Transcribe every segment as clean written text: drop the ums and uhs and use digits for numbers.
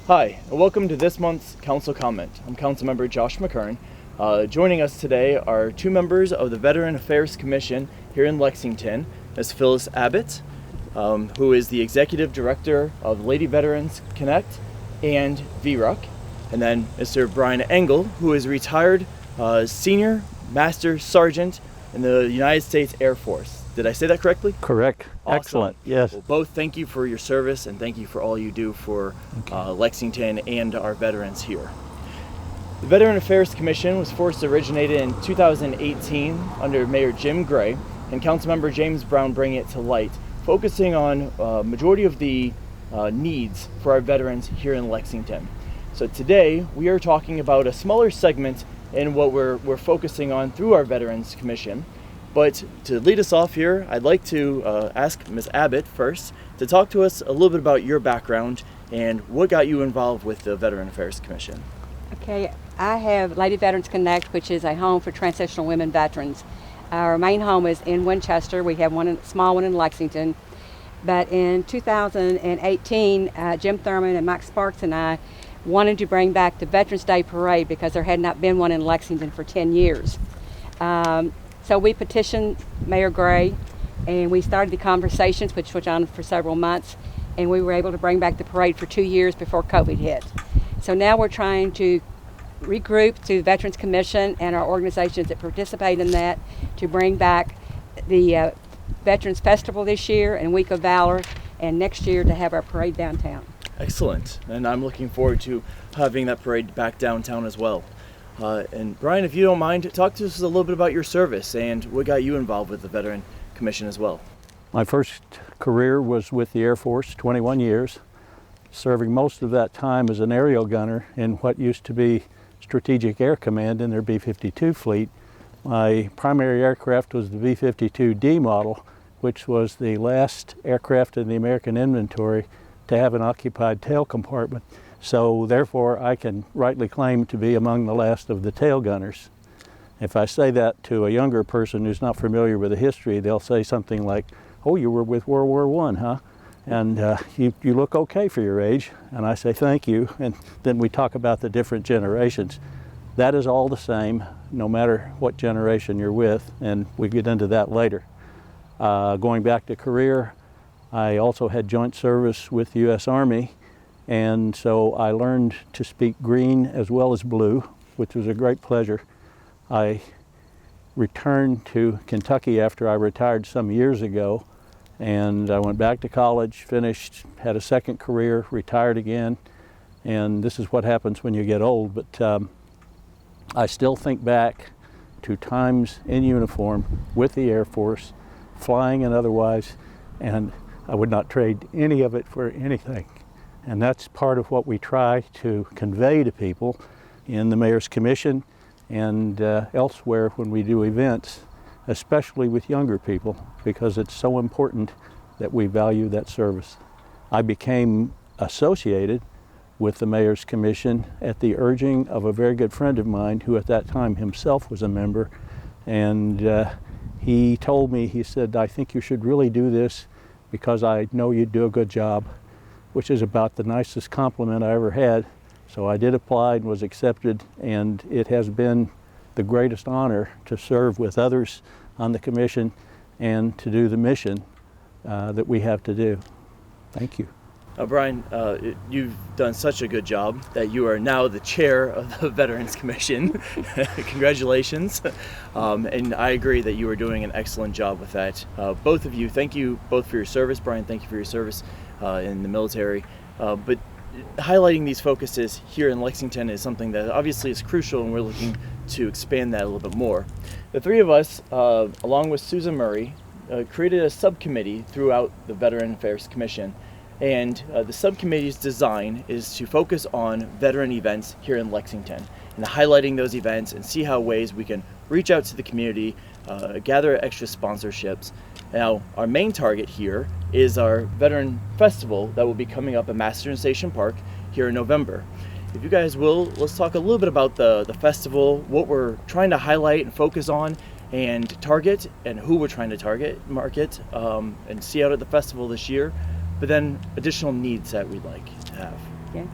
Hi, and welcome to this month's Council Comment. I'm Councilmember Josh McCurn. Joining us today are two members of the Veteran Affairs Commission here in Lexington, Ms. Phyllis Abbott, who is the Executive Director of Lady Veterans Connect and VRUC, and then Mr. Brian Engel, who is retired Senior Master Sergeant in the United States Air Force. Did I say that correctly? Correct. Awesome. Excellent. Yes. Well, both thank you for your service and thank you for all you do for Lexington and our veterans here. The Veteran Affairs Commission was first originated in 2018 under Mayor Jim Gray and Councilmember James Brown bringing it to light, focusing on majority of the needs for our veterans here in Lexington. So today we are talking about a smaller segment in what we're focusing on through our Veterans Commission. But to lead us off here, I'd like to ask Ms. Abbott first to talk to us a little bit about your background and what got you involved with the Veteran Affairs Commission. Okay, I have Lady Veterans Connect, which is a home for transitional women veterans. Our main home is in Winchester. We have one small one in Lexington. But in 2018, Jim Thurman and Mike Sparks and I wanted to bring back the Veterans Day Parade because there had not been one in Lexington for 10 years. So we petitioned Mayor Gray, and we started the conversations, which went on for several months, and we were able to bring back the parade for 2 years before COVID hit. So now we're trying to regroup through the Veterans Commission and our organizations that participate in that to bring back the Veterans Festival this year and Week of Valor, and next year to have our parade downtown. Excellent, and I'm looking forward to having that parade back downtown as well. And Brian, if you don't mind, talk to us a little bit about your service and what got you involved with the Veteran Commission as well. My first career was with the Air Force, 21 years, serving most of that time as an aerial gunner in what used to be Strategic Air Command in their B-52 fleet. My primary aircraft was the B-52D model, which was the last aircraft in the American inventory to have an occupied tail compartment. So therefore, I can rightly claim to be among the last of the tail gunners. If I say that to a younger person who's not familiar with the history, they'll say something like, "Oh, you were with World War I, huh? And you look okay for your age." And I say, "Thank you." And then we talk about the different generations. That is all the same, no matter what generation you're with, and we get into that later. Going back to career, I also had joint service with the U.S. Army. And so I learned to speak green as well as blue, which was a great pleasure. I returned to Kentucky after I retired some years ago, and I went back to college, finished, had a second career, retired again, and this is what happens when you get old. But I still think back to times in uniform with the Air Force, flying and otherwise, and I would not trade any of it for anything. And that's part of what we try to convey to people in the Mayor's Commission and elsewhere when we do events, especially with younger people, because it's so important that we value that service. I became associated with the Mayor's Commission at the urging of a very good friend of mine who at that time himself was a member. And he told me, he said, "I think you should really do this because I know you'd do a good job," which is about the nicest compliment I ever had. So I did apply and was accepted, and it has been the greatest honor to serve with others on the commission and to do the mission that we have to do. Thank you. Brian, you've done such a good job that you are now the chair of the Veterans Commission. Congratulations. And I agree that you are doing an excellent job with that. Both of you, thank you both for your service. Brian, thank you for your service in the military. But highlighting these focuses here in Lexington is something that obviously is crucial, and we're looking to expand that a little bit more. The three of us, along with Susan Murray, created a subcommittee throughout the Veteran Affairs Commission. And the subcommittee's design is to focus on veteran events here in Lexington and highlighting those events and see how ways we can reach out to the community, gather extra sponsorships. Now, our main target here is our Veteran Festival that will be coming up at Masterton Station Park here in November. If you guys will, let's talk a little bit about the festival, what we're trying to highlight and focus on and target, and who we're trying to market, and see out at the festival this year. But then additional needs that we'd like to have. Okay.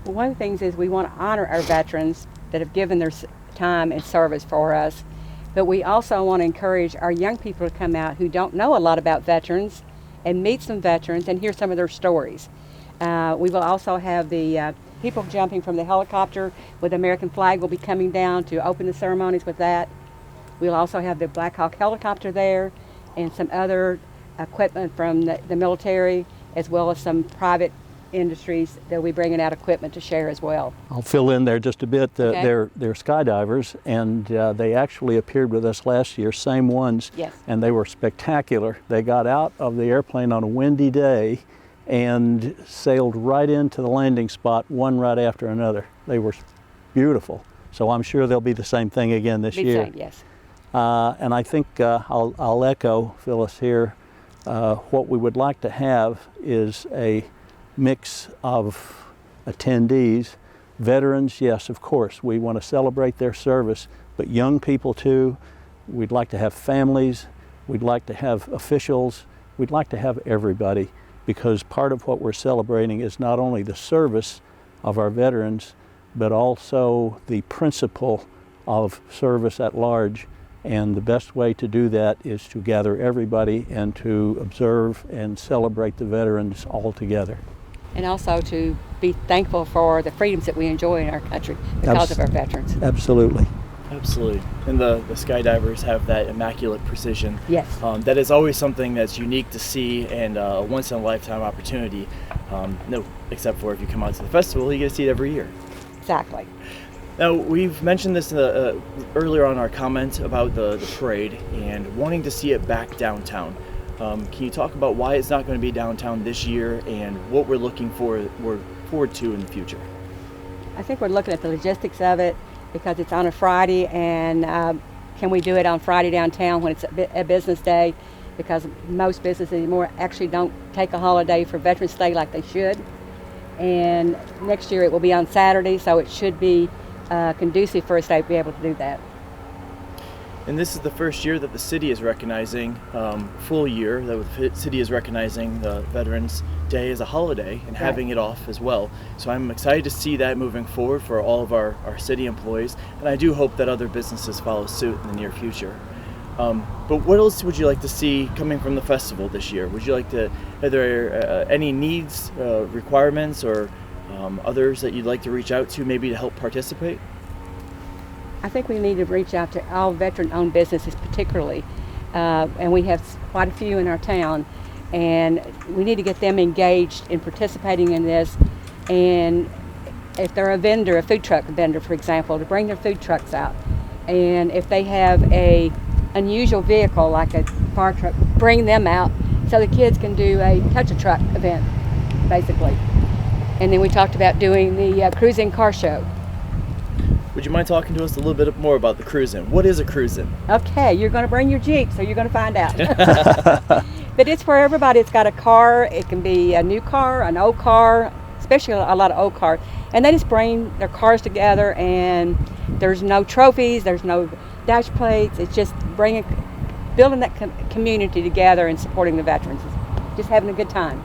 Well, one of the things is we want to honor our veterans that have given their time and service for us, but we also want to encourage our young people to come out who don't know a lot about veterans and meet some veterans and hear some of their stories. We will also have the people jumping from the helicopter with the American flag will be coming down to open the ceremonies with that. We'll also have the Black Hawk helicopter there and some other equipment from the military, as well as some private industries that will be bringing out equipment to share as well. I'll fill in there just a bit. Okay. They're skydivers, and they actually appeared with us last year, same ones, Yes. and they were spectacular. They got out of the airplane on a windy day and sailed right into the landing spot, one right after another. They were beautiful. So I'm sure they'll be the same thing again this year. Same, yes. And I think I'll echo Phyllis here. What we would like to have is a mix of attendees. Veterans, yes, of course, we want to celebrate their service, but young people too. We'd like to have families. We'd like to have officials. We'd like to have everybody, because part of what we're celebrating is not only the service of our veterans, but also the principle of service at large. And the best way to do that is to gather everybody and to observe and celebrate the veterans all together. And also to be thankful for the freedoms that we enjoy in our country because of our veterans. Absolutely. Absolutely. And the skydivers have that immaculate precision. Yes. That is always something that's unique to see and a once-in-a-lifetime opportunity. No, except for if you come out to the festival, you get to see it every year. Exactly. Now, we've mentioned this earlier on our comment about the parade and wanting to see it back downtown. Can you talk about why it's not going to be downtown this year and what we're forward to in the future? I think we're looking at the logistics of it because it's on a Friday, and can we do it on Friday downtown when it's a business day? Because most businesses anymore actually don't take a holiday for Veterans Day like they should. And next year it will be on Saturday, so it should be conducive for us to be able to do that. And this is the first year that the city is recognizing, full year, that the city is recognizing the Veterans Day as a holiday and having it off as well. So I'm excited to see that moving forward for all of our city employees, and I do hope that other businesses follow suit in the near future. But what else would you like to see coming from the festival this year? Would you like to, are there any needs, requirements, or others that you'd like to reach out to maybe to help participate? I think we need to reach out to all veteran-owned businesses particularly, and we have quite a few in our town, and we need to get them engaged in participating in this. And if they're a vendor, a food truck vendor, for example, to bring their food trucks out. And if they have a unusual vehicle like a fire truck, bring them out so the kids can do a touch-a-truck event, basically. And then we talked about doing the Cruisin car show. Would you mind talking to us a little bit more about the Cruisin? What is a Cruisin? Okay, you're going to bring your Jeep, so you're going to find out. But it's for everybody. It's got a car. It can be a new car, an old car, especially a lot of old cars. And they just bring their cars together, and there's no trophies, there's no dash plates. It's just building that community together and supporting the veterans. Just having a good time.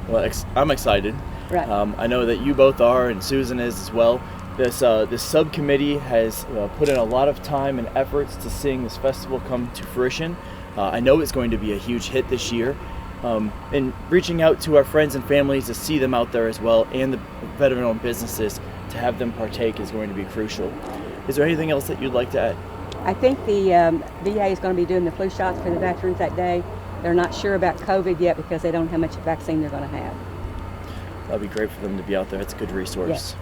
Well, I'm excited. Right. I know that you both are, and Susan is as well. This subcommittee has put in a lot of time and efforts to seeing this festival come to fruition. I know it's going to be a huge hit this year. And reaching out to our friends and families to see them out there as well, and the veteran-owned businesses to have them partake is going to be crucial. Is there anything else that you'd like to add? I think the VA is going to be doing the flu shots for the veterans that day. They're not sure about COVID yet because they don't know how much vaccine they're going to have. That'd be great for them to be out there. It's a good resource. Yes.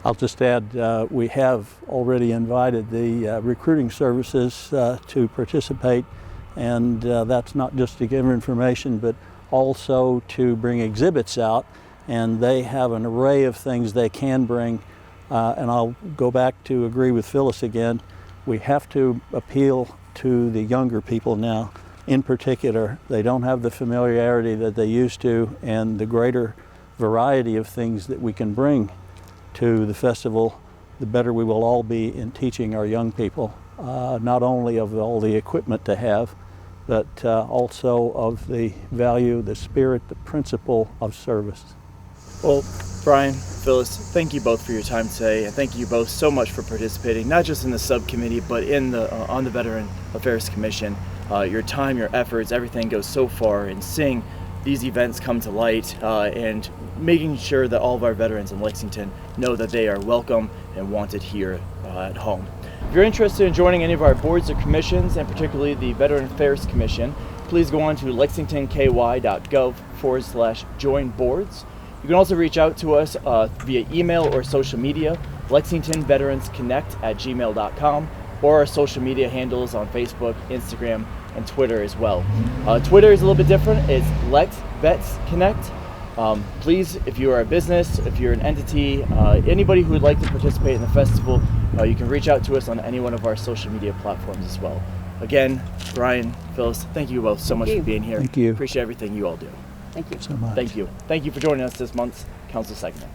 I'll just add, we have already invited the recruiting services to participate, and that's not just to give information, but also to bring exhibits out, and they have an array of things they can bring. And I'll go back to agree with Phyllis again. We have to appeal to the younger people now. In particular, they don't have the familiarity that they used to, and the greater variety of things that we can bring to the festival, the better we will all be in teaching our young people, not only of all the equipment to have, but also of the value, the spirit, the principle of service. Well, Brian, Phyllis, thank you both for your time today, and thank you both so much for participating, not just in the subcommittee, but in the on the Veteran Affairs Commission. Your time, your efforts, everything goes so far in seeing these events come to light and making sure that all of our veterans in Lexington know that they are welcome and wanted here at home. If you're interested in joining any of our boards or commissions, and particularly the Veteran Affairs Commission, please go on to lexingtonky.gov/join boards. You can also reach out to us via email or social media, lexingtonveteransconnect@gmail.com, or our social media handles on Facebook, Instagram, and Twitter as well. Twitter is a little bit different. It's LexVetsConnect. Please, if you are a business, if you're an entity, anybody who would like to participate in the festival, you can reach out to us on any one of our social media platforms as well. Again, Brian, Phyllis, thank you both so much for being here. Thank you. Appreciate everything you all do. Thank you so much. Thank you. Thank you for joining us this month's Council Segment.